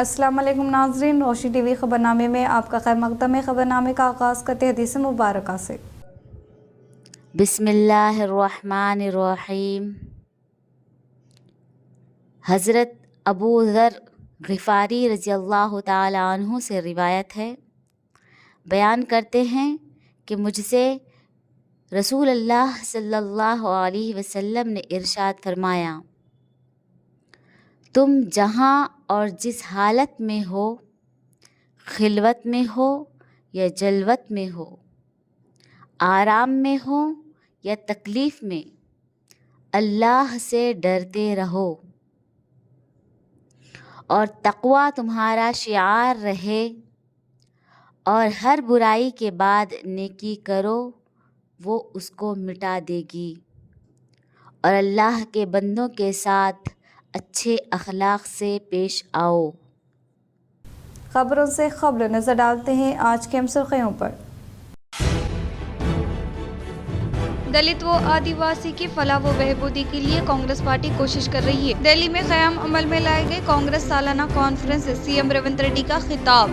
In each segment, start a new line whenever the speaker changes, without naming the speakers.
अस्सलाम वालेकुम नाज़रीन, रोशनी टीवी खबरनामे में आपका खैर मकदम है। खबरनामे का आगाज़ करते हैं हदीस मुबारक से।
बिस्मिल्लाहिर्रहमानिर्रहीम। हज़रत अबू ज़र ग़िफ़ारी रज़ियल्लाहु ताला अन्हु से रिवायत है, बयान करते हैं कि मुझसे रसूल अल्लाह सल्लल्लाहु अलैहि वसल्लम ने इरशाद फरमाया, तुम जहाँ और जिस हालत में हो, खिलवत में हो या जलवत में हो, आराम में हो या तकलीफ़ में, अल्लाह से डरते रहो और तक़वा तुम्हारा शिआर रहे और हर बुराई के बाद नेकी करो, वो उसको मिटा देगी और अल्लाह के बंदों के साथ अच्छे अखलाक से पेश आओ।
खबरों से खबर नजर डालते हैं आज के हम सुर्खियों पर। दलित व आदिवासी की फलाह व बहबूदी के लिए कांग्रेस पार्टी कोशिश कर रही है। दिल्ली में क़याम अमल में लाए गए कांग्रेस सालाना कॉन्फ्रेंस से सीएम रेवंत रेड्डी का खिताब।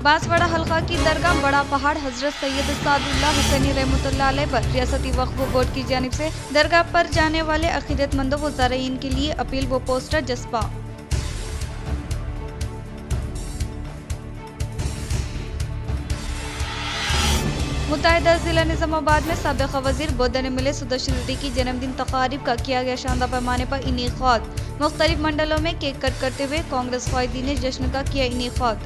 बांसवाड़ा हल्का की दरगाह बड़ा पहाड़ हजरत सैयद सादुल्लाह हुसैनी रहमतुल्लाह अलैह पर रियासती वक्फ बोर्ड की जानिब से दरगाह पर जाने वाले अकीदतमंदों व ज़ारईन के लिए अपील व पोस्टर जस्पा। मुत्तहिदा जिला निजामाबाद में साबिक़ वज़ीर बोधन मिले सुदर्शन रेड्डी की जन्मदिन तक़ारीब का किया गया शानदार पैमाने पर इनेक़ाद। मुख्तलिफ मंडलों में केक कट करते हुए कांग्रेस क़ायदीन ने जश्न का किया इनेक़ाद।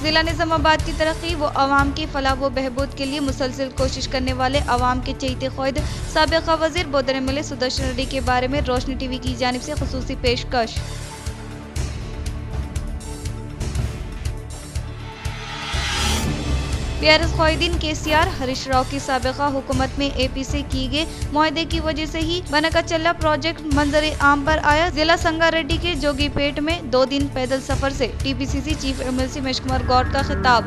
जिला निजामाबाद की तरक्की व अवाम की फलाह व बहबूद के लिए मुसलसल कोशिश करने वाले अवाम के चहीते ख्वाहिद साबिक़ वज़ीर बोधन मिले सुदर्शन रेड्डी के बारे में रोशनी टीवी की जानिब से खुसूसी पेशकश। बीआरएस क़ायदीन केसीआर हरीश राव की साबिक़ा हुकूमत में एपी से किए गए मुआहदे की वजह से ही बनकाचल्ला प्रोजेक्ट मंजर आम पर आया। जिला संगारेड्डी के जोगीपेट में 2 दिन पैदल सफर से TPCC chief MLC Mahesh Kumar Goud का खिताब।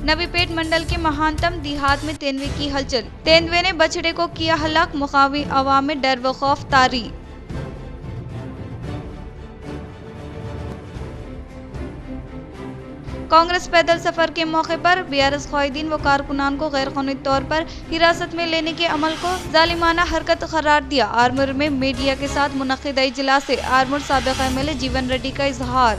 नवीपेट मंडल के महानतम देहात में तेंदुए की हलचल। तेंदुए ने बछड़े को किया हलाक, मुकामी अवाम में डर व खौफ तारी। कांग्रेस पैदल सफर के मौके पर बीआरएस क़ायदीन व कारकुनान को गैर कानूनी तौर पर हिरासत में लेने के अमल को जालिमाना हरकत करार दिया। आरमूर में मीडिया के साथ मुनक़िदा इजलास से आरमूर साबिक़ एमएलए जीवन रेड्डी का इजहार।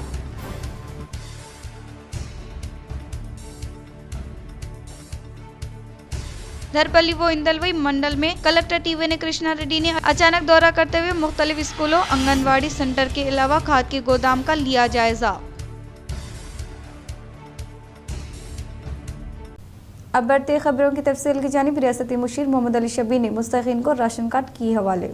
धरपल्ली व इंदलवई मंडल में कलेक्टर टीवी ने कृष्णा रेड्डी ने अचानक दौरा करते हुए मुख्तलिफ स्कूलों, आंगनवाड़ी सेंटर के अलावा खाद के गोदाम का लिया जायजा। अब बढ़ते खबरों की तफसील की जानिब। रियासती मुशीर मोहम्मद अली शब्बीर ने मुस्तहिक़ीन को राशन कार्ड किए हवाले।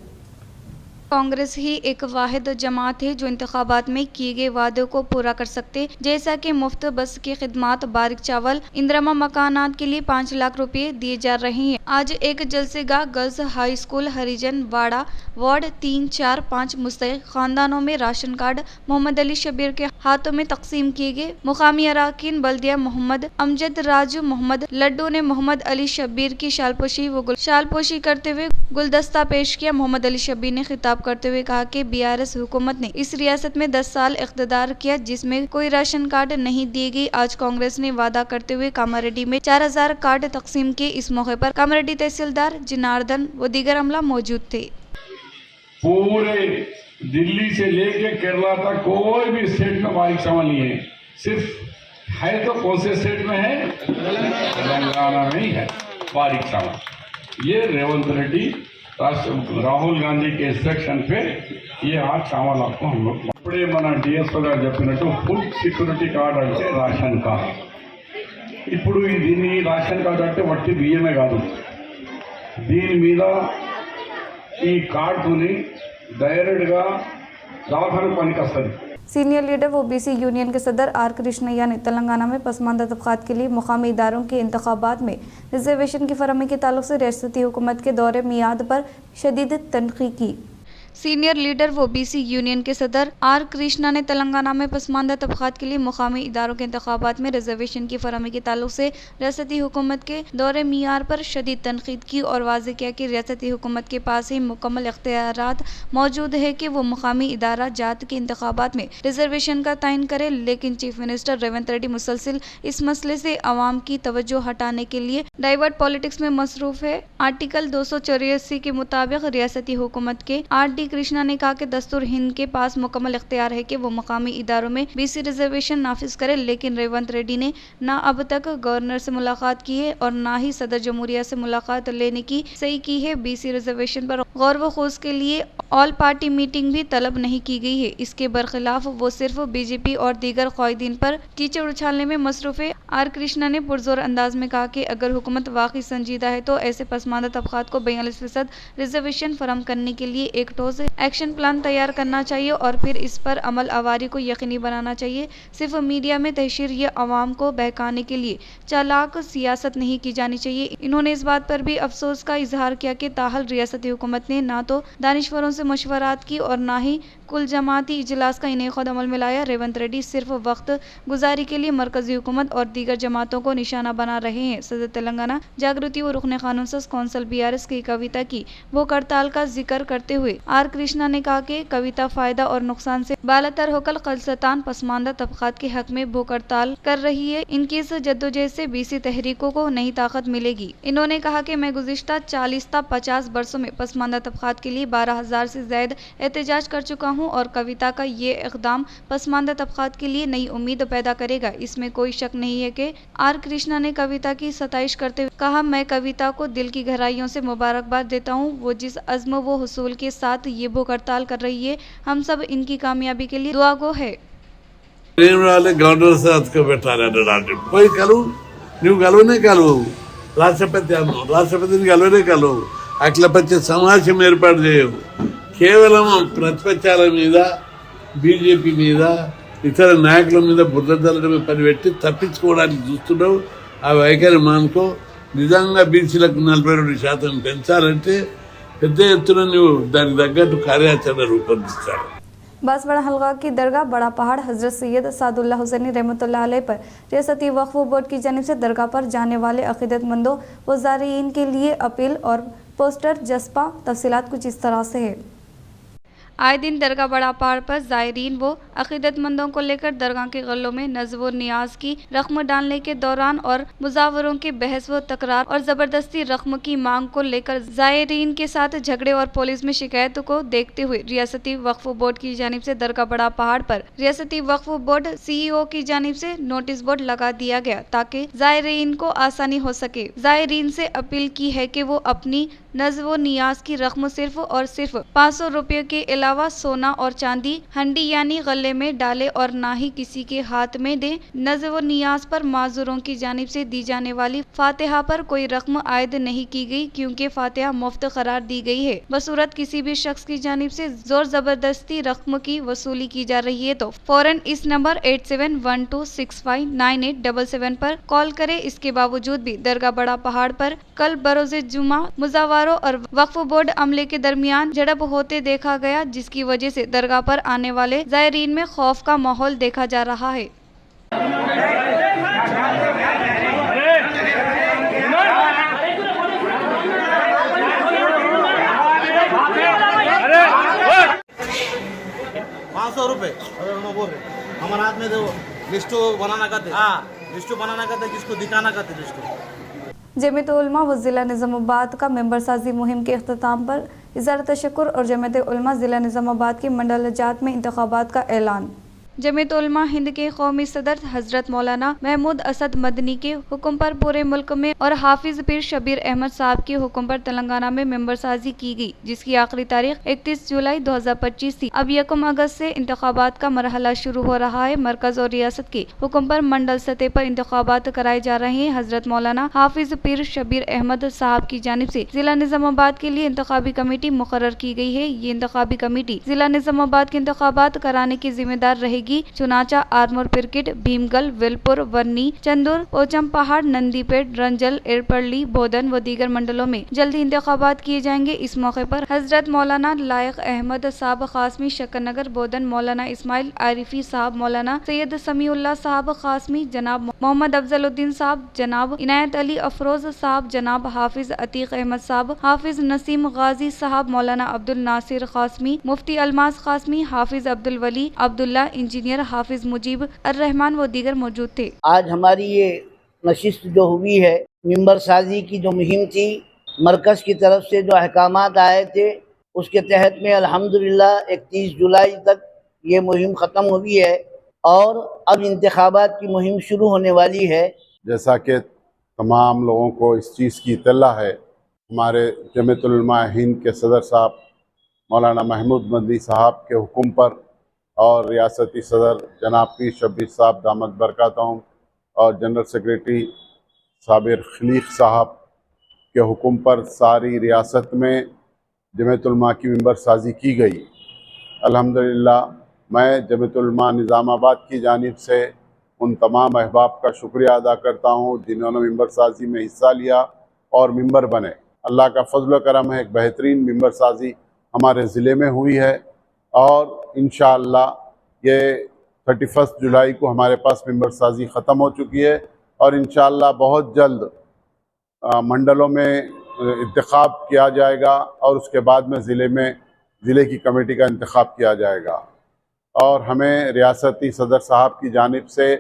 कांग्रेस ही एक वाहिद जमात है जो इंतखाबात में किए गए वादों को पूरा कर सकते, जैसा कि मुफ्त बस की खिदमात, बारिक चावल, इंदिरमा मकानात के लिए 5 लाख रुपए दिए जा रहे हैं। आज एक जलसेगाह गर्ल्स हाई स्कूल हरिजन वाड़ा वार्ड 3, 4, 5 मुस्तहिक खानदानों में राशन कार्ड मोहम्मद अली शब्बीर के हाथों में तकसीम किए गए। मुकामी अराकीन बल्दिया मोहम्मद अमजद राजू मोहम्मद लड्डू ने मोहम्मद अली शब्बीर की शालपोशी करते हुए गुलदस्ता पेश किया। मोहम्मद अली शब्बीर ने खिताब करते हुए कहा कि बीआरएस हुकूमत ने इस रियासत में 10 साल इक़्तिदार किया जिसमें कोई राशन कार्ड नहीं दिए गए। आज कांग्रेस ने वादा करते हुए कामारेड्डी में 4000 कार्ड तकसीम किए। इस मौके पर कामारेड्डी तहसीलदार जनार्दन व दीगर अमला मौजूद थे।
पूरे दिल्ली से लेके केरला तक कोई भी स्टेट में बारिक चावल नहीं है, सिर्फ है तो कौन से स्टेट में है? तेलंगाना में ही है बारिक चावल। ये रेवंत रेड्डी राहुल गांधी के इंस्ट्रक्शन पे ये आज चावल आपको हम लोग इपड़े मन डीएसओ गाరు చెప్పినట్టు ఫుడ్ సెక్యూరిటీ కార్డ్ అంటే రేషన్ కార్డ్। ఇప్పుడు దీన్ని రేషన్ కార్డ్ అంటే వట్టి బియ్యమే కాదు, దీని మీద ఈ కార్డుని డైరెక్ట్గా దవాఖాన పనికి వస్తుంది।
सीनियर लीडर ओबीसी यूनियन के सदर आर कृष्णैया ने तेलंगाना में पसमानदा तबकात के लिए मुकामी इदारों के इंतखाबात में रिजर्वेशन की फरहमी के ताल्लुक से रियासती हुकूमत के दौरे मियाद पर शदीद तनक़ीद की। सीनियर लीडर व बीसी यूनियन के सदर आर कृष्णा ने तेलंगाना में पसमानदा तबकात के लिए मुकामी इदारों के इंतखाबात में रिजर्वेशन की फरहमी के ताल्लुक से रियासती हुकूमत के दौरे मियार पर शदीद तनकीद की और वाज़ेह किया कि रियासती हुकूमत के पास ही मुकम्मल इख्तियारात मौजूद है कि वो मुकामी इदारा जात के इंतखाबात में रिजर्वेशन का तयन करे, लेकिन चीफ मिनिस्टर रेवंत रेड्डी मुसलसिल इस मसले से अवाम की तवज्जो हटाने के लिए डाइवर्ट पॉलिटिक्स में मसरूफ है। आर्टिकल 284 के मुताबिक रियासती हुकूमत के आर.डी. कृष्णा ने कहा कि दस्तूर हिंद के पास मुकम्मल इख्तियार है कि वो मुकामी इदारों में बीसी रिजर्वेशन नाफिज करे, लेकिन रेवंत रेड्डी ने न अब तक गवर्नर से मुलाकात की है और न ही सदर जमहूरिया से मुलाकात लेने की सही की है। बीसी रिजर्वेशन पर गौर व खोज के लिए ऑल पार्टी मीटिंग भी तलब नहीं की गई है। इसके बरखिलाफ वो सिर्फ बीजेपी और दीगर क़ायदीन पर कीचड़ उछालने में मसरूफ है। आर कृष्णा ने पुरजोर अंदाज में कहा कि अगर हुकूमत वाकई संजीदा है तो ऐसे पसमानदा तबकात को 42% रिजर्वेशन फराहम करने के लिए एक ठोस एक्शन प्लान तैयार करना चाहिए और फिर इस पर अमल आवारी को यकीनी बनाना चाहिए। सिर्फ मीडिया में तहशीर या अवाम को बहकाने के लिए चालाक सियासत नहीं की जानी चाहिए। इन्होंने इस बात पर भी अफसोस का इजहार किया कि ताहल रियासती हुकूमत ने ना तो दानिशवरों से मशवरात की और ना ही कुल जमाती इजलास का इनेक़ाद अमल में लाया। रेवंत रेड्डी सिर्फ वक्त गुजारी के लिए मरकजी हुकूमत और दीगर जमातों को निशाना बना रहे हैं। सदर तेलंगाना जागृति व रुकने कानून साज कौंसिल BRS की कविता की भूख हड़ताल का जिक्र करते हुए आर कृष्णा ने कहा कि कविता फायदा और नुकसान से बालातर होकर खलसतान पसमानदा तबकात के हक में भूख हड़ताल कर रही है। इनकी इस जद्दोजहद से बीसी तहरीकों को नई ताकत मिलेगी। इन्होंने कहा कि मैं गुज़िश्ता 40 ता 50 बरसों में पसमानदा तबकात के लिए 12,000 से ज्यादा एहतजाज कर चुका हूँ और कविता का ये इक़दाम पसमानदा तबकात के लिए नई उम्मीद पैदा करेगा। इसमें कोई शक नहीं है कि आर कृष्णा ने कविता की सताइश करते हुए कहा, मैं कविता को दिल की गहराइयों से मुबारकबाद देता हूँ। वो जिस अज़्म व हुसूल के साथ ये भूख हड़ताल कर रही है, हम सब इनकी कामयाबी के लिए दुआगो है।
గవర్నర్ సాత్కు పెట్టాలన్నాడు పోయి కలువు నువ్వు కలువనే కలువు రాష్ట్రపతిని కలువనే కలువు అఖిలపక్ష సమావేశం ఏర్పాటు చేయవు కేవలం ప్రతిపక్షాల మీద బీజేపీ మీద ఇతర నాయకుల మీద బురద జల్లడమే పని పెట్టి తప్పించుకోవడానికి చూస్తున్నావు ఆ వైఖరి మానుకో నిజంగా బీసీలకు 42% పెంచాలంటే పెద్ద ఎత్తున నువ్వు దానికి తగ్గట్టు కార్యాచరణ రూపొందించాలి।
बांसवाड़ा हलका की दरगाह बड़ा पहाड़ हजरत सैयद सादुल्लाह हुसैनी रहमतुल्लाह अलैह पर रियासती वक्फ बोर्ड की जानिब से दरगाह पर जाने वाले अकीदतमंदों व ज़ायरीन के लिए अपील और पोस्टर जस्पा। तफसीलात कुछ इस तरह से है। आए दिन दरगाह बड़ा पहाड़ पर ज़ायरीन व अकीदतमंदों को लेकर दरगाह के गलों में नज़्व व नियाज की रकम डालने के दौरान और मुजावरों के बहस व तकरार और ज़बरदस्ती रकम की मांग को लेकर ज़ायरीन के साथ झगड़े और पुलिस में शिकायत को देखते हुए रियासती वक्फ बोर्ड की जानिब से दरगाह बड़ा पहाड़ पर रियासती वक्फ बोर्ड CEO की जानिब से नोटिस बोर्ड लगा दिया गया ताकि ज़ायरीन को आसानी हो सके। ज़ायरीन से अपील की है कि वो अपनी नज़्व व नियाज की रकम सिर्फ और सिर्फ 500 रुपये के अलावा सोना और चांदी हंडी यानी गले में डाले और ना ही किसी के हाथ में दे। नज़्व व नियाज पर माजूरों की जानिब से दी जाने वाली फातिहा पर कोई रकम आयद नहीं की गई क्योंकि फातिहा मुफ्त करार दी गई है। बसूरत किसी भी शख्स की जानिब से जोर जबरदस्ती रकम की वसूली की जा रही है तो फौरन इस नंबर 8712659877 पर कॉल करे। इसके बावजूद भी दरगाह बड़ा पहाड़ पर कल बरोज़े जुमा मुजावरों और वक्फ बोर्ड अमले के दरमियान झड़प होते देखा गया, जिसकी वजह से दरगाह पर आने वाले ज़ायरीन में खौफ का माहौल देखा जा रहा है।
₹500 हमारे हाथ में लिस्ट बनाना कहते, लिस्ट बनाना कहते, किसको दिखाना कहते लिस्ट।
जमीयत उलमा व ज़िला निज़ामाबाद का मेंबर साजी मुहिम के अख्ताम पर इज़हार तशक्कुर और जमीयत उलमा ज़िला निज़ामाबाद के मंडल जात में इंतखाबात का ऐलान। जमीयत उलमा हिंद के कौमी सदर हजरत मौलाना महमूद असद मदनी के हुक्म पर पूरे मुल्क में और हाफिज पीर शबीर अहमद साहब के हुक्म पर तेलंगाना में मेंबर साजी की गई, जिसकी आखिरी तारीख 31 जुलाई 2025 थी। अब 1 अगस्त से इंतखाबात का मरहला शुरू हो रहा है। मरकज और रियासत के हुक्म पर मंडल सतह पर इंतखाबात कराए जा रहे हैं। हजरत मौलाना हाफिज पीर शबीर अहमद साहब की जानिब से जिला निज़ामाबाद के लिए इंतखाबी कमेटी मुकर्रर की गई है। ये इंतखाबी कमेटी जिला निज़ामाबाद के इंतखाबात कराने की जिम्मेदार रहेगी। बेगी, चुनाचा, आरमोर पिरकिट, भीमगल, विलपुर, वर्नी, चंदूर, पोचम पहाड़, नंदीपेट, रंजल, एरपल्ली, बोधन व दीगर मंडलों में जल्दी इंतखाबात किए जाएंगे। इस मौके पर हजरत मौलाना लायक अहमद साहब खासमी शक्करनगर बोधन, मौलाना इस्माइल आरिफी साहब, मौलाना सैयद समीउल्लाह साहब खासमी, जनाब मोहम्मद अफजलुद्दीन साहब, जनाब इनायत अली अफरोज साहब, जनाब हाफिज अतीक अहमद साहब, हाफिज नसीम गाजी साहब, मौलाना अब्दुल नासिर खासमी, मुफ्ती अलमास खासमी, हाफिज अब्दुल वली अब्दुल्ला, इंजीनियर हाफिज मुजीब अर्रहमान व दीगर मौजूद थे।
आज हमारी ये नशिस्त जो हुई है, मिंबर साजी की जो मुहिम थी, मरकज़ की तरफ से जो अहकामात आए थे, उसके तहत में अल्हम्दुलिल्लाह 31 जुलाई तक ये मुहिम ख़त्म हुई है और अब इंतखाबात की मुहिम शुरू होने वाली है।
जैसा कि तमाम लोगों को इस चीज़ की इत्तला है, हमारे जमीयतुल उलमा हिंद के सदर साहब मौलाना महमूद मदनी साहब के हुक्म पर और रियासती सदर जनाब पीर शब्बीर साहब दामद बरकातहूम और जनरल सेक्रेटरी साबिर खलीक साहब के हुक्म पर सारी रियासत में जमीयतुल उलमा की मिंबर साजी की गई। अल्हम्दुलिल्लाह मैं जमीयतुल उलमा निज़ामाबाद की जानिब से उन तमाम अहबाब का शुक्रिया अदा करता हूँ जिन्होंने मिंबर साजी में हिस्सा लिया और मिंबर बने। अल्लाह का फजल व करम है, एक बेहतरीन मिंबर साजी हमारे ज़िले में हुई है और इंशाअल्लाह ये 31 जुलाई को हमारे पास मिंबर साजी ख़त्म हो चुकी है और इंशाअल्लाह बहुत जल्द मंडलों में इंतखाब किया जाएगा और उसके बाद में ज़िले की कमेटी का इंतखाब किया जाएगा। और हमें रियासती सदर साहब की जानिब से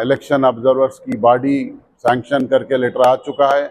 इलेक्शन ऑब्जर्वर्स की बॉडी सैंक्शन करके लेटर आ चुका है।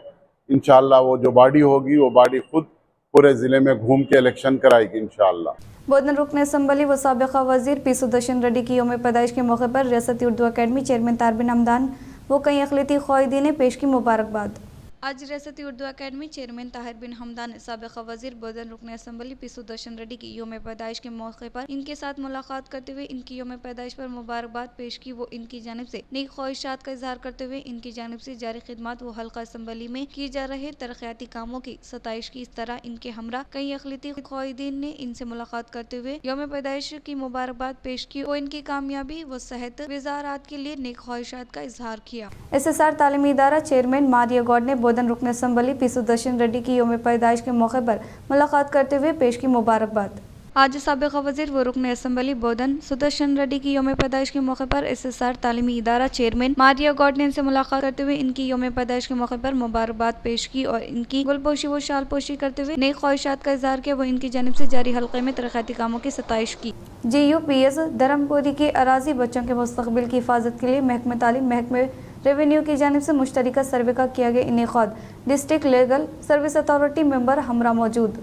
इंशाअल्लाह वो जो बॉडी होगी वो बॉडी खुद पूरे ज़िले में घूम के इलेक्शन कराएगी इंशाअल्लाह।
बोधन रुकन असम्बली व साबिक़ा वज़ीर पी सुदर्शन रेड्डी की यौम पैदाइश के मौके पर रियासती उर्दू अकेडमी चेयरमैन तारबिन हमदान व कई अक़लियती क़ायदीन ने पेश की मुबारकबाद। आज रियासती उर्दू अकेडमी चेयरमैन ताहिर बिन हमदान साबिक़ा वज़ीर बोधन रुकन असम्बली पी सुदर्शन रेड्डी की यौम पैदाइश के मौके पर इनके साथ मुलाकात करते हुए इनकी यौम पैदाइश पर मुबारकबाद पेश की। वो इनकी जानिब से नई ख्वाहिशात का इजहार करते हुए इनकी जानिब से जारी खिदमत व हल्का असम्बली में किए जा रहे तरक्याती कामों की सताइश की। इस तरह इनके हमरा कई अक़लियती क़ायदीन ने इनसे मुलाकात करते हुए यौम पैदाइश की मुबारकबाद पेश की और इनकी कामयाबी व सेहत वज़ारात के लिए नई ख्वाहिशात का इजहार किया। SSR तालीमी इदारा चेयरमैन मारिया गॉड ने बोधन रुकन असम्बली पी सुदर्शन रेड्डी की यौम पैदाइश के मौके पर मुलाकात करते हुए पेश की मुबारकबाद। आज साबिक़ा वज़ीर व रुकन असम्बली बोधन सुदर्शन रेड्डी की यौम पैदाइश के मौके पर SSR तालीमी इदारा चेयरमैन मारिया गॉड ने इनसे मुलाकात करते हुए इनकी यौम पैदाइश के मौके पर मुबारकबाद पेश की और इनकी गुलपोशी व शालपोशी करते हुए नई ख्वाहिशात का इजहार किया। वो इनकी जानिब से जारी हल्के में तरक्याती कामों की सताइश की। GUPS धर्मपुरी के अराजी बच्चों के मुस्तक़बिल की हिफाजत के लिए महकमे तालीम महकमे रेवेन्यू की जानिब से मुश्तरका सर्वे का किया गया इनेकाद। District legal service authority member हमरा मौजूद।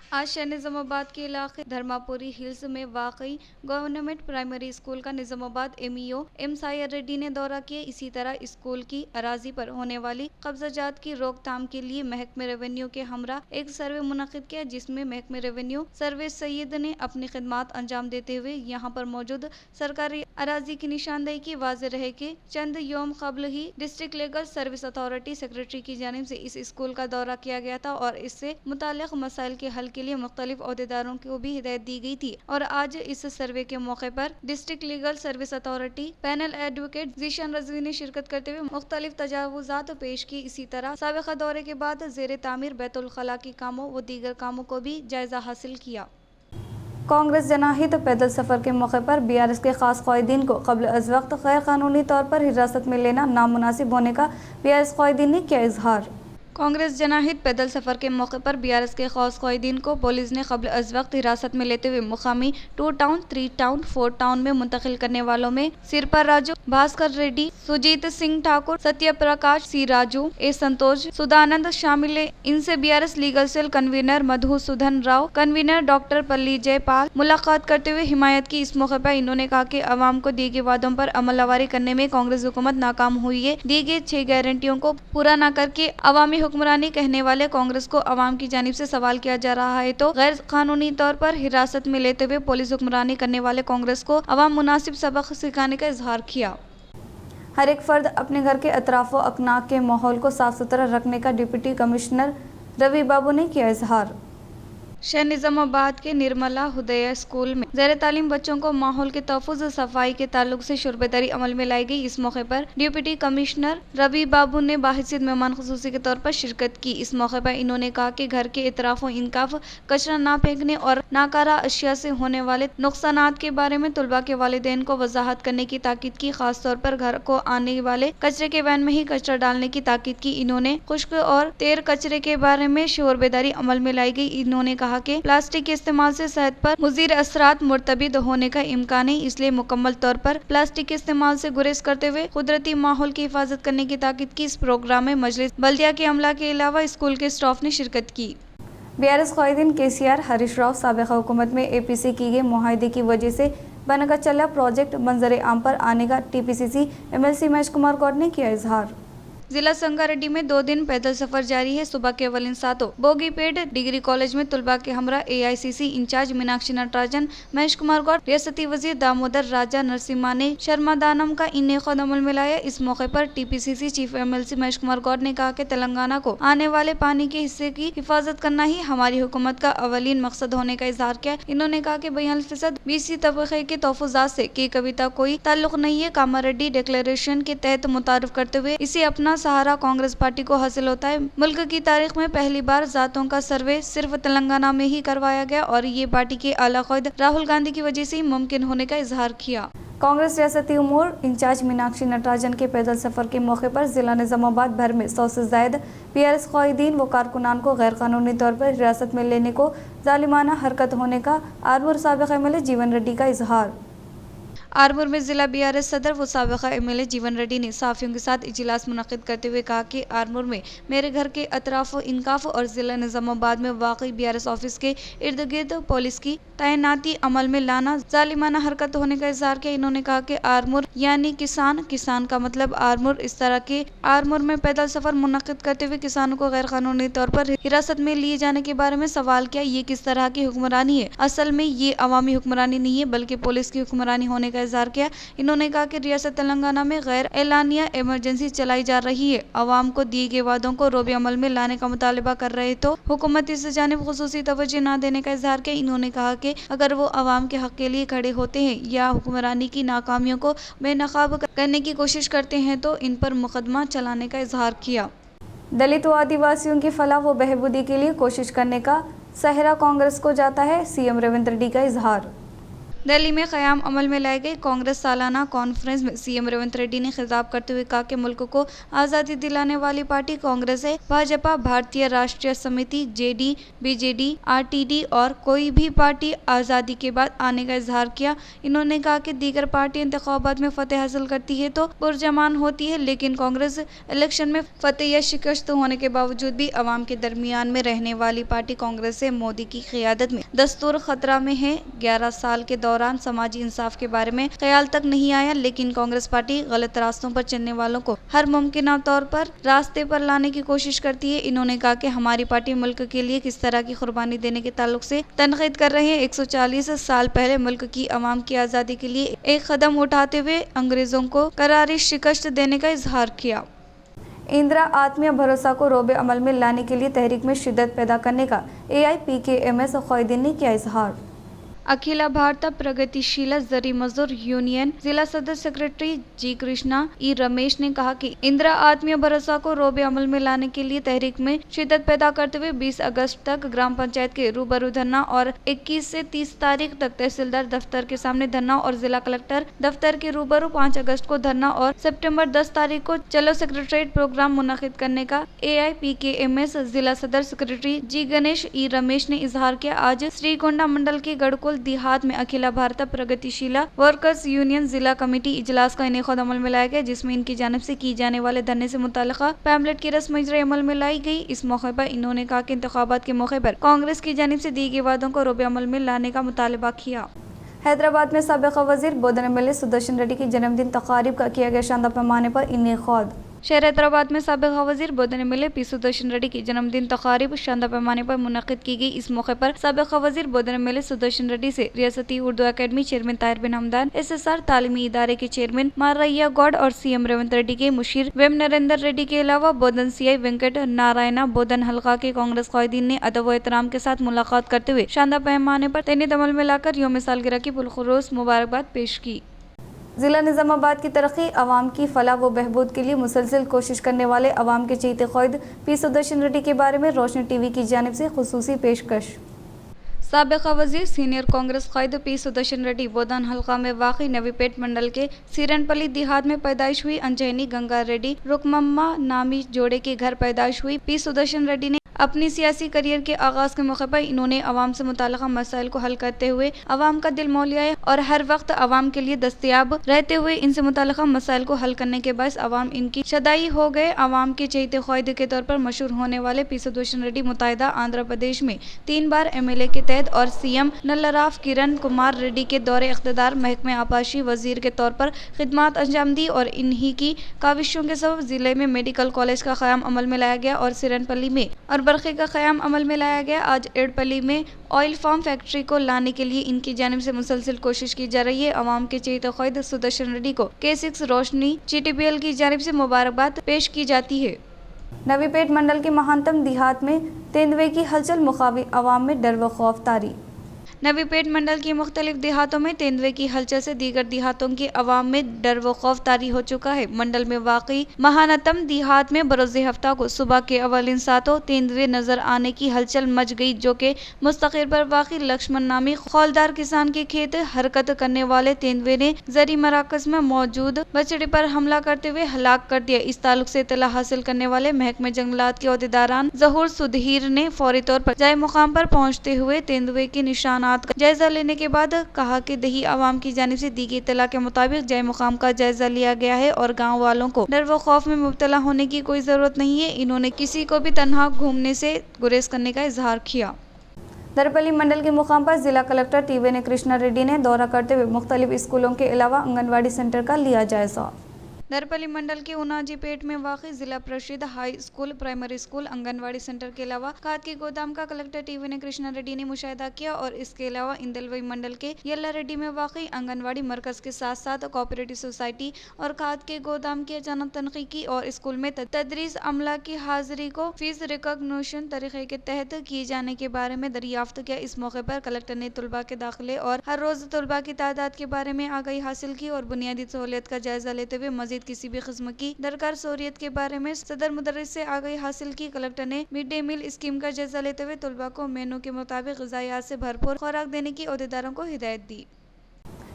आज शहर निज़ामाबाद के इलाके धर्मापुरी हिल्स में वाक़ई गवर्नमेंट प्राइमरी स्कूल का निज़ामाबाद MEO M सायर रेड्डी ने दौरा किया। इसी तरह स्कूल की अराजी पर होने वाली कब्जाजात की रोकथाम के लिए महकमे रेवेन्यू के हमरा एक सर्वे मुनक़िद किया, जिसमें महकमे रेवेन्यू सर्वे सैयद ने अपनी खिदमात अंजाम देते हुए यहाँ पर मौजूद सरकारी अराजी की निशानदेही की। वाज़ेह रहे कि चंद योम कबल ही district legal service authority secretary की जानिब से इस स्कूल का दौरा किया गया था और इससे मुताल्लिक़ मसाइल के हल के लिए मुख्तलिफ ओहदेदारों को भी हिदायत दी गई थी। और आज इस सर्वे के मौके पर district legal service authority panel advocate Zeeshan Rizvi ने शिरकत करते हुए मुख्तलिफ तजावुज़ात पेश की। इसी तरह साबिक़ा दौरे के बाद ज़ेरे तामीर बैतुल खला की कामों व दीगर कामों को भी जायजा हासिल किया। कांग्रेस जनहित पैदल सफ़र के मौके पर BRS के खास क़ायदीन को क़ब्ल अज़ वक्त गैर कानूनी तौर पर हिरासत में लेना नामुनासिब होने का BRS क़ायदीन ने किया इजहार। कांग्रेस जनहित पैदल सफ़र के मौके पर BRS के खास क़ायदीन को पुलिस ने क़ब्ल अज़ वक्त हिरासत में लेते हुए मुकामी 2 टाउन, 3 टाउन, 4 टाउन में मुंतकिल करने वालों में सिरपर राजू, भास्कर रेड्डी, सुजीत सिंह ठाकुर, सत्य प्रकाश, C राजू, A संतोष, सुधानंद शामिल है। इनसे BRS legal cell convener Madhusudan Rao, convener doctor Palli Jaipal मुलाकात करते हुए हिमायत की। इस मौके पर इन्होंने कहा कि अवाम को दिए गए वादों पर अमलवारी करने में कांग्रेस हुकूमत नाकाम हुई है। दी गई 6 गारंटियों को पूरा न करके अवामी हुक्मरानी कहने वाले कांग्रेस को अवाम की जानिब से सवाल किया जा रहा है, तो गैर कानूनी तौर पर हिरासत में लेते हुए पुलिस हुक्मरानी करने वाले कांग्रेस को अवाम मुनासिब सबक सिखाने का इजहार किया। हर एक फर्द अपने घर के अतराफ व अकनाक के माहौल को साफ सुथरा रखने का डिप्टी कमिश्नर रवि बाबू ने किया इजहार। शहर निजामाबाद के निर्मला हुदैया स्कूल में ज़ेर तालीम बच्चों को माहौल के तहफ़्फ़ुज़ सफाई के ताल्लुक से शोरबेदारी अमल में लाई गई। इस मौके पर डिप्टी कमिश्नर रवि बाबू ने बाहिसियत मेहमान खुसूसी के तौर पर शिरकत की। इस मौके पर इन्होंने कहा कि घर के इतराफ़ इनकाफ, कचरा ना फेंकने और नाकारा अशिया से होने वाले नुकसानात के बारे में तलबा के वालिदैन को वजाहत करने की ताकीद की। खास तौर पर घर को आने वाले कचरे के वैन में ही कचरा डालने की ताकीद की। इन्होंने खुश्क और तेर कचरे के बारे में शोरबेदारी अमल में लाई गई। इन्होंने कहा कि प्लास्टिक के इस्तेमाल से सेहत पर मुज़ीर असरात मुर्तबित होने का इम्कान है, इसलिए मुकम्मल तौर पर प्लास्टिक के इस्तेमाल से गुरेज करते हुए कुदरती माहौल की हिफाजत करने की ताकीद की। इस प्रोग्राम में मजलिस बल्दिया के अमला के अलावा स्कूल के स्टाफ ने शिरकत की। BRS क़ायदीन KCR हरीश राव साबिक़ हुकूमत में APC की गए मुआहदे की वजह से बनकर चला प्रोजेक्ट मंजर आम पर आने का TPCC MLC महेश कुमार गौड़ ने किया इजहार। जिला संगारेड्डी में 2 दिन पैदल सफर जारी है। सुबह के अवलिन सातों बोगीपेट डिग्री कॉलेज में तुलबा के हमरा AICC इंचार्ज मीनाक्षी नटराजन, महेश कुमार गौड़, रियासती वजीर दामोदर राजा नरसिम्हा ने शर्मा दानम का इनेखद अमल में लाया। इस मौके पर TPCC chief MLC Mahesh Kumar Goud ने कहा कि तेलंगाना को आने वाले पानी के हिस्से की हिफाजत करना ही हमारी हुकूमत का अवलीन मकसद होने का इजहार किया। इन्होंने कहा कि 42% BC तबके के तोहफुजात से की कविता कोई ताल्लुक नहीं है। कामारेड्डी डिक्लेरेशन के तहत मुतारिफ करते हुए इसे अपना सहारा कांग्रेस पार्टी को हासिल होता है। मुल्क की तारीख में पहली बार जातों का सर्वे सिर्फ तेलंगाना में ही करवाया गया और ये पार्टी के आला क़यादत राहुल गांधी की वजह से ही मुमकिन होने का इजहार किया। कांग्रेस रियासती उमूर इंचार्ज मीनाक्षी नटराजन के पैदल सफर के मौके पर जिला निजामाबाद भर में 100 से ज्यादा BRS क़ायदीन व कारकुनान को गैर कानूनी तौर पर हिरासत में लेने को जालिमाना हरकत होने का आरमूर साबिक़ MLA जीवन रेड्डी का इजहार। आरमूर में जिला BRS सदर व साबिक़ा MLA जीवन रेड्डी ने सहाफ़ियों के साथ इजलास मुनक़िद करते हुए कहा कि आरमूर में मेरे घर के अतराफ़ इनकाफ और जिला निजामाबाद में वाक़ई BRS ऑफिस के इर्द गिर्द पुलिस की तैनाती अमल में लाना जालिमाना हरकत होने का इजहार किया। इन्होंने कहा कि आरमूर यानी किसान, किसान का मतलब आरमूर। इस तरह के आरमूर में पैदल सफर मुनक़िद करते हुए किसानों को गैर कानूनी तौर पर हिरासत में लिए जाने के बारे में सवाल किया। ये किस तरह की हुक्मरानी है? असल में ये अवामी हुक्मरानी नहीं है बल्कि पुलिस की हुक्मरानी होने का इजहार किया। इन्होंने कहा कि रियासत तेलंगाना में गैर एलानिया इमरजेंसी चलाई जा रही है। अवाम को दिए गए वादों को रोबे अमल में लाने का मुतालबा कर रहे तो हुकूमत इस जानिब खुसूसी तवज्जो न देने का इजहार किया। इन्होंने कहा कि अगर वो अवाम के हक के लिए खड़े होते हैं या हुक्मरानी की नाकामियों को बेनकाब करने की कोशिश करते हैं तो इन पर मुकदमा चलाने का इजहार किया। दलित व आदिवासियों की फलाह व बहबूदी के लिए कोशिश करने का सहरा कांग्रेस को जाता है। CM रेवंत रेड्डी का इजहार। दिल्ली में क़याम अमल में लाई गई कांग्रेस सालाना कॉन्फ्रेंस में CM रेवंत रेड्डी ने खिताब करते हुए कहा कि मुल्क को आज़ादी दिलाने वाली पार्टी कांग्रेस है। भाजपा, भारतीय राष्ट्रीय समिति, JD, BJD, RTD और कोई भी पार्टी आज़ादी के बाद आने का इजहार किया। इन्होंने कहा कि दीगर पार्टी इंतखाबात में फतेह हासिल करती है तो पुरजमान होती है, लेकिन कांग्रेस इलेक्शन में फतेह या शिकस्त होने के बावजूद भी अवाम के दरमियान में रहने वाली पार्टी कांग्रेस है। मोदी की क़ियादत में दस्तूर खतरा में है। 11 साल के दौरान समाजी इंसाफ के बारे में ख्याल तक नहीं आया, लेकिन कांग्रेस पार्टी गलत रास्तों पर चलने वालों को हर मुमकिन तौर पर रास्ते पर लाने की कोशिश करती है। इन्होंने कहा कि हमारी पार्टी मुल्क के लिए किस तरह की कुर्बानी देने के ताल्लुक से तनकीद कर रहे हैं। 140 साल पहले मुल्क की अवाम की आज़ादी के लिए एक कदम उठाते हुए अंग्रेजों को करारी शिकस्त देने का इजहार किया। इंदिरा आत्मीय भरोसा को रोबे अमल में लाने के लिए तहरीक में शिद्दत पैदा करने का AIPKMS क़ायदीन ने किया इजहार। अखिला भारत प्रगतिशील जरी मजदूर यूनियन जिला सदर secretary G Krishna E Ramesh ने कहा कि इंदिरा आत्मीय भरोसा को रोबे अमल में लाने के लिए तहरीक में शिद्दत पैदा करते हुए 20 अगस्त तक ग्राम पंचायत के रूबरू धरना और 21 से 30 तारीख तक तहसीलदार दफ्तर के सामने धरना और जिला कलेक्टर दफ्तर के रूबरू 5 अगस्त को धरना और सितंबर 10 तारीख को चलो सेक्रेटरीट प्रोग्राम मुनक़िद करने का AIPKMS जिला सदर secretary G Ganesh E Ramesh ने इजहार किया। आज श्रीगोंडा मंडल के गढ़कुल देहात में अखिला भारत प्रगतिशील वर्कर्स यूनियन जिला कमेटी इजलास का इनेखद अमल में लाया गया, जिसमें इनकी जानिब से की जाने वाले धरने से मुताल्लिक़ पैम्पलेट की रस्म इजरा अमल में लाई गई। इस मौके पर इन्होंने कहा कि इंतखाबात के मौके पर कांग्रेस की जानिब से दिए गए वादों को रोबे अमल में लाने का मुतालबा किया। हैदराबाद में साबिक़ वज़ीर बोधन MLA सुदर्शन रेड्डी की जन्मदिन तक़ारीब का किया गया शानदार पैमाने पर इनेखद। शहर हैदराबाद में साबिक़ वज़ीर बोधन एमएलए पी सुदर्शन रेड्डी की जन्मदिन तक़ारीब शानदार पैमाने पर मुनक़िद की गई। इस मौके पर साबिक़ वज़ीर बोधन एमएलए सुदर्शन रेड्डी से रियासती उर्दू अकेडमी चेयरमैन ताहिर बिन हमदान, SSR तालीमी इदारे के चेयरमैन मारैया गौड और CM रेवंत रेड्डी के मुशीर वेम नरेंद्र रेड्डी के अलावा बोधन CI वेंकट नारायणा बोधन हल्का के कांग्रेस क़ायदीन ने अदब व एहतराम के साथ मुलाकात करते हुए शानदार पैमाने पर तहनीत अमल में लाकर यौम सालगिरह की पुरखुरूस मुबारकबाद पेश की। जिला निज़ामाबाद की तरक्की, अवाम की फलाह व बहबूद के लिए मुसलसल कोशिश करने वाले अवाम के चहीते क़ायद पी सुदर्शन रेड्डी के बारे में रोशनी TV की जानिब से खुसूसी पेशकश। साबिक़ वज़ीर सीनियर कांग्रेस क़ायद पी सुदर्शन रेड्डी बोधन हल्का में वाक़ई नवीपेट मंडल के सीरनपल्ली देहात में पैदाइश हुई। अंजनी गंगा रेड्डी रुकमम्मा नामी जोड़े के घर पैदाइश हुई। पी सुदर्शन रेड्डी ने अपनी सियासी करियर के आगाज के मौके पर इन्होंने अवाम से मुताल्लिक़ा मसाइल को हल करते हुए अवाम का दिल मोह लिया है और हर वक्त अवाम के लिए दस्तयाब रहते हुए इनसे मुताल्लिक़ा मसाइल को हल करने के बाद अवाम इनकी शदाई हो गए। अवाम के चहीते क़ायद के तौर पर मशहूर होने वाले पी सुदर्शन रेड्डी मुत्तहिदा आंध्र प्रदेश में 3 बार MLA के तहत और CM नल्लाराव किरण कुमार रेड्डी के दौरे इख्तिदार महकमे आपाशी वजीर के तौर पर खिदमात अंजाम दी और इन्हीं की काविशों के सबब जिले में मेडिकल कॉलेज का क़याम अमल में लाया गया और सिरनपल्ली में और बरखे का क़याम अमल में लाया गया। आज एडपल्ली में ऑयल फार्म फैक्ट्री को लाने के लिए इनकी जानिब से मुसलसल कोशिश की जा रही है। अवाम के चहीते क़ायद सुदर्शन रेड्डी को K6 रोशनी GTPL की जानिब से मुबारकबाद पेश की जाती है। नवीपेट मंडल के महानतम देहात में तेंदुए की हलचल मुखावी अवाम में डर व खौफ तारी। नवीपेट मंडल की मुख्तलिफ देहातों में तेंदुए की हलचल से दीगर देहातों के अवाम में डर व खौफ तारी हो चुका है। मंडल में वाकई महानतम देहात में बरोज़ हफ्ता को सुबह के अवलिन सातों तेंदुए नजर आने की हलचल मच गई, जो कि मुस्तकिल पर वाकई लक्ष्मण नामी खौलदार किसान के खेत हरकत करने वाले तेंदुए ने जरी मराकज में मौजूद बछड़े पर हमला करते हुए हलाक कर दिया। इस ताल्लुक से इत्तला हासिल करने वाले महकमे जंगलात के अहदेदारान ज़हूर सुधीर ने फौरी तौर पर जाए मुकाम पर पहुँचते हुए तेंदुए के निशानात का जायजा लेने के बाद कहा कि दही आवाम की जानिब से दी गई इत्तला के मुताबिक जाए मुकाम का जायजा लिया गया है और गाँव वालों को डर व खौफ में मुब्तला होने की कोई जरूरत नहीं है। इन्होंने किसी को भी तन्हा घूमने से गुरेज करने का इजहार किया। दरपल्ली मंडल के मुकाम पर जिला कलेक्टर TVN कृष्णा रेड्डी ने दौरा करते हुए मुख्तलिफ स्कूलों के अलावा आंगनवाड़ी सेंटर का लिया जायजा। दरपल्ली मंडल के उनाजीपेट में वाक़ई जिला परिषद high school, primary school, anganwadi centre के अलावा खाद के गोदाम का कलेक्टर TVN कृष्णा रेड्डी ने मुशाहिदा किया और इसके अलावा इंदलवई मंडल के यल्ला रेड्डी में वाक़ई आंगनवाड़ी मरकज के साथ साथ कोऑपरेटिव सोसाइटी और खाद के गोदाम की अचानक तनक़ीद की और स्कूल में तदरीस अमला की हाजिरी को फीस रिकॉग्निशन तरीके के तहत किए जाने के बारे में दरियाफ्त किया। इस मौके पर कलेक्टर ने तलबा के दाखिले और हर रोज़ तलबा की तादाद के बारे में आगाही हासिल की और बुनियादी सहूलियत का जायजा लेते हुए मजीद किसी भी किस्म की दरकार सहूलियत के बारे में सदर मुदर्रिस से आगाही हासिल की। कलेक्टर ने मिड डे मील स्कीम का जायजा लेते हुए तलबा को मेनू के मुताबिक ग़िज़ायात से भरपूर खुराक देने की अहदेदारों को हिदायत दी।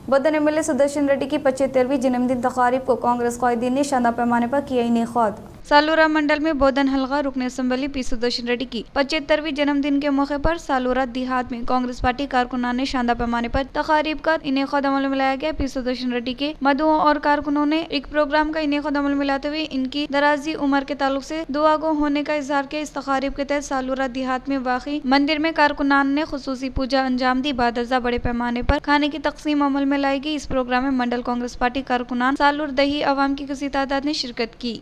बोधन MLA सुदर्शन रेड्डी की 75वीं जन्मदिन तक़ारीब को कांग्रेस क़ायदीन ने शानदार पैमाने पर किया इनेक़ाद। सालूरा मंडल में बोधन हल्का रुकन असम्बली पी सुदर्शन रेड्डी की 75वीं जन्मदिन के मौके पर सालूरा देहात में कांग्रेस पार्टी कारकुनान ने शानदार पैमाने पर तक़ारीब का इनेक़ाद अमल में लाया गया। पी सुदर्शन रेड्डी के मदुओं और कारकुनों ने एक प्रोग्राम का इनेक़ाद अमल में लाते हुए इनकी दराजी उम्र के ताल्लुक से दुआ गो होने का इजहार किया। इस तक़ारीब के तहत सालूरा देहात में वाक़ई मंदिर में कारकुनान ने खुसूसी पूजा अंजाम दी। बाद अज़ा बड़े पैमाने पर खाने की तकसीम अमल में लाई गई। इस प्रोग्राम में मंडल कांग्रेस पार्टी कारकुनान सालूर दही अवाम की किसी तादाद ने शिरकत की।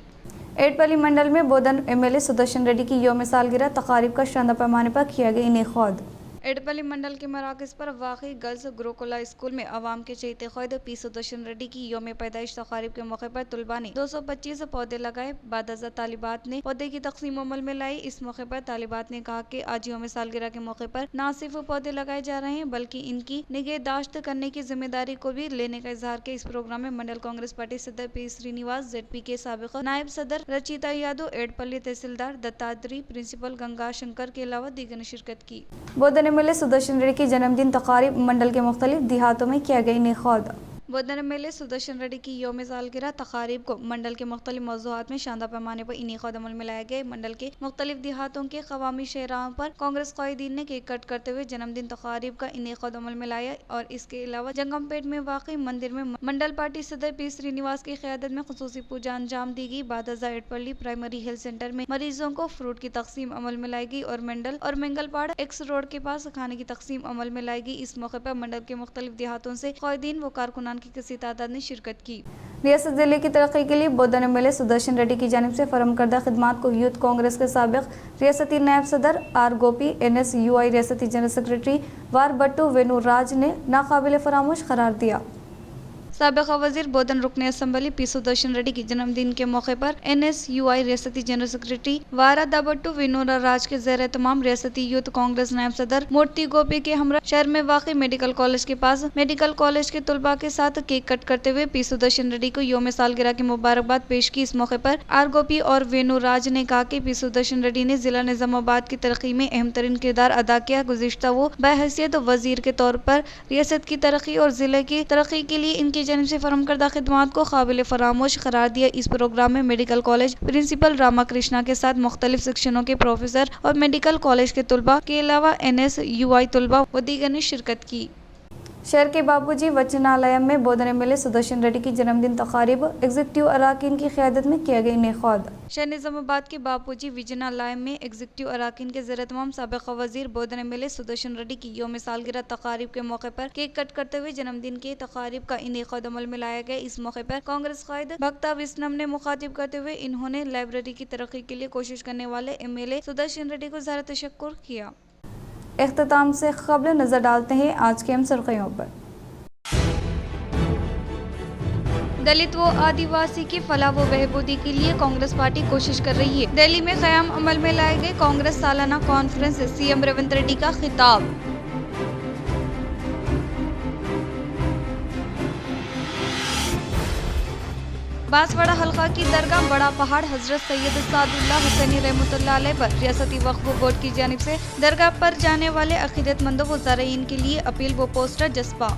एडपल्ली मंडल में बोधन MLA सुदर्शन रेड्डी की यौम सालगिरह तक़ारीब का शानदार पैमाने पर किया गया इनेक़ाद। एडपल्ली मंडल के मराकज़ पर वाक़ई गर्ल्स गुरुकुला स्कूल में अवाम के चहीते क़ायद पी सुदर्शन रेड्डी की यौम पैदाइश तक़ारीब के मौके पर तलबा ने 225 पौधे लगाए। बाद अज़ा तालिबात ने पौधे की तकसीम अमल में लाई। इस मौके पर तालिबात ने कहा कि आज यौम सालगिरह के मौके पर न सिर्फ पौधे लगाए जा रहे हैं बल्कि इनकी निगहदाश्त करने की जिम्मेदारी को भी लेने का इजहार किया। इस प्रोग्राम में मंडल कांग्रेस पार्टी सदर P श्रीनिवास, ZP के साबिक़ नायब सदर रचिता यादव, एडपल्ली तहसीलदार दत्तात्री, प्रिंसिपल गंगा शंकर के अलावा दीगर ने शिरकत की। बोधन MLA सुदर्शन रेड्डी की जन्मदिन तक़ारीब मंडल के मुख्तलिफ देहातों में किया गया इनेक़ाद। बोधन MLA सुदर्शन रेड्डी की यौम सालगिरह तक़ारीब को मंडल के मुख्तलिफ मौज़ूआत में शानदार पैमाने पर इनेक़ाद अमल में लाया गया। मंडल के मुख्तलिफ देहातों के कवामी शहराओं पर कांग्रेस क़ायदीन ने केक कट करते हुए जन्मदिन तक़ारीब का इनेक़ाद अमल में लाया और इसके अलावा जंगमपेट में वाक़ई मंदिर में मंडल पार्टी सदर P श्रीनिवास की क़यादत में खुसूसी पूजा अंजाम दी गई। बाद अज़ा एडपल्ली प्राइमरी हेल्थ सेंटर में मरीजों को फ्रूट की तकसीम अमल में लाई गई और मंडल और मंगलपाड़ X रोड के पास खाने की तकसीम अमल में लाई गई। इस मौके पर मंडल के मुख्तलिफ देहातों से क़ायदीन व कारकुनान की किसी तादाद ने शिरकत की। रियासत जिले की तरक्की के लिए बोधन एमएलए सुदर्शन रेड्डी की जानिब से फराहम करदा खिदमात को यूथ कांग्रेस के साबिक रियासती नायब सदर आर गोपी NSUI रियासती जनरल सेक्रेटरी वार बट्टू वेणु राज ने नाकाबिल फरामोश करार दिया। साबिक़ वज़ीर बोधन रुकन असम्बली पी सुदर्शन रेड्डी के जन्मदिन के मौके पर NSUI रियासती जनरल सेक्रेटरी वारा दाबट्टू विनोरा राज के ज़ेर तमाम रियासती यूथ कांग्रेस नायब सदर मूर्ति गोपी के हमरा शहर में वाक़ई मेडिकल कॉलेज के पास मेडिकल कॉलेज के तलबा के साथ केक कट करते हुए पी सुदर्शन रेड्डी को यौम सालगिरह की मुबारकबाद पेश की। इस मौके पर आर गोपी और वेणु राज ने कहा कि पी सुदर्शन रेड्डी ने जिला निजामाबाद की तरक्की में अहम तरीन किरदार अदा किया। गुज़िश्ता वो बहैसियत वज़ीर के तौर पर रियासत की तरक्की और जिले की तरक्की के लिए इनकी जानिब से फराहम करदा खिदमात को काबिल फरामोश करार दिया। इस प्रोग्राम में medical college principal Rama Krishna के साथ मुख्तलिफ सेक्शनों के प्रोफेसर और मेडिकल कॉलेज के तलबा के अलावा NSUI तलबा व दीगर ने शिरकत की। शहर के बापूजी वचनालय में बोधन एमएलए सुदर्शन रेड्डी की जन्मदिन तकारीब एग्जीक्यूटिव अराकीन की क़यादत में किया गया इनेकाद। शहर निजामाबाद के बापूजी विजनालय में एग्जीक्यूटिव अराकीन के ज़ेर तमाम साबिक़ वज़ीर बोधन एमएलए सुदर्शन रेड्डी की यौम सालगिरह तकारीब के मौके पर केक कट करते हुए जन्मदिन के तकारीब का इनेकाद अमल में लाया गया। इस मौके पर कांग्रेस कायद भक्ता विस्नम ने मुखातिब करते हुए इन्होंने लाइब्रेरी की तरक्की के लिए कोशिश करने वाले एमएलए सुदर्शन रेड्डी को ज़ाहिर तशक्कुर किया। इख्तिताम से क़ब्ल नजर डालते हैं आज के अहम सुर्ख़ियों पर। दलित व आदिवासी की फलाह व बहबूदी के लिए कांग्रेस पार्टी कोशिश कर रही है। दिल्ली में क़याम अमल में लाए गए कांग्रेस सालाना कॉन्फ्रेंस से CM रेवंत रेड्डी का खिताब। बांसवाड़ा हल्का की दरगाह बड़ा पहाड़ हजरत सैयद सादुल्लाह हुसैनी रहमतुल्लाह अलैह पर रियासती वक्फ बोर्ड की जानिब से दरगाह पर जाने वाले अक़ीदतमंदों व ज़ारईन के लिए अपील व पोस्टर जस्पा।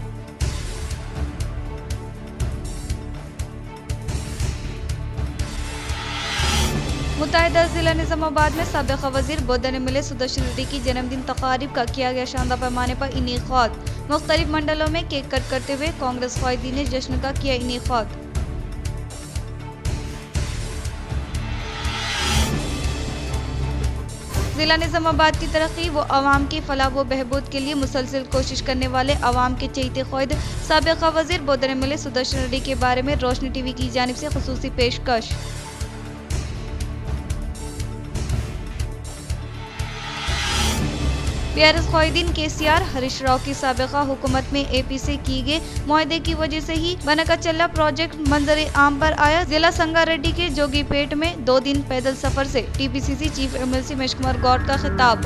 मुत्तहिदा जिला निजामाबाद में साबिक़ वज़ीर बोधन एमएलए सुदर्शन रेड्डी की जन्मदिन तकारीब का किया गया शानदार पैमाने पर इनेकाद। मुख्तलिफ मंडलों में केक कट करते हुए कांग्रेस कायदीन ने जश्न का किया इनेकाद। जिला निजामाबाद की तरक्की व अवाम की फलाह व बहबूद के लिए मुसलसल कोशिश करने वाले अवाम के चहीते ख्वाहिद साबिक़ वज़ीर बोधन एमएलए सुदर्शन रेड्डी के बारे में रोशनी टीवी की जानिब से खुसूसी पेशकश। BRS ख्वाहिदीन KCR हरीश राव की साबिक़ा हुकूमत में AP से किए गए मुआहदे की वजह से ही बनकाचल्ला प्रोजेक्ट मंजर आम पर आया। जिला संगारेड्डी के जोगीपेट में 2 दिन पैदल सफर से TPCC chief MLC Mahesh Kumar Goud का खिताब।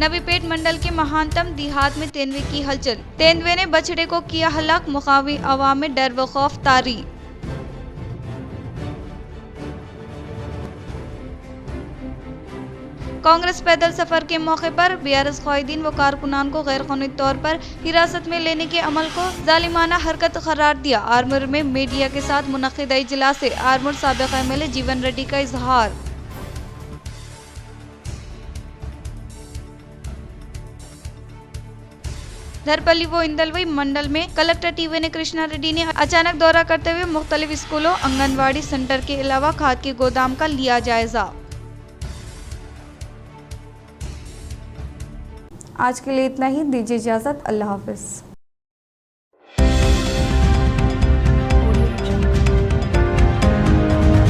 नबीपेट मंडल के महानतम देहात में तेंदुए की हलचल। तेंदुए ने बछड़े को किया हलाक, मुकामी अवाम में डर व खौफ तारी। कांग्रेस पैदल सफर के मौके पर BRS ख्वाहिदीन व कारकुनान को गैरकानूनी तौर पर हिरासत में लेने के अमल को जालिमाना हरकत करार दिया। आरमूर में मीडिया के साथ मुनक़िदा इजलास से आरमूर साबिक़ MLA जीवन रेड्डी का इजहार। धरपल्ली व इंदलवई मंडल में कलेक्टर TVN कृष्णा रेड्डी ने अचानक दौरा करते हुए मुख्तलिफ स्कूलों, आंगनवाड़ी सेंटर के अलावा खाद के गोदाम का लिया जायजा। आज के लिए इतना ही, दीजिए इजाज़त। अल्लाह हाफ़िज़।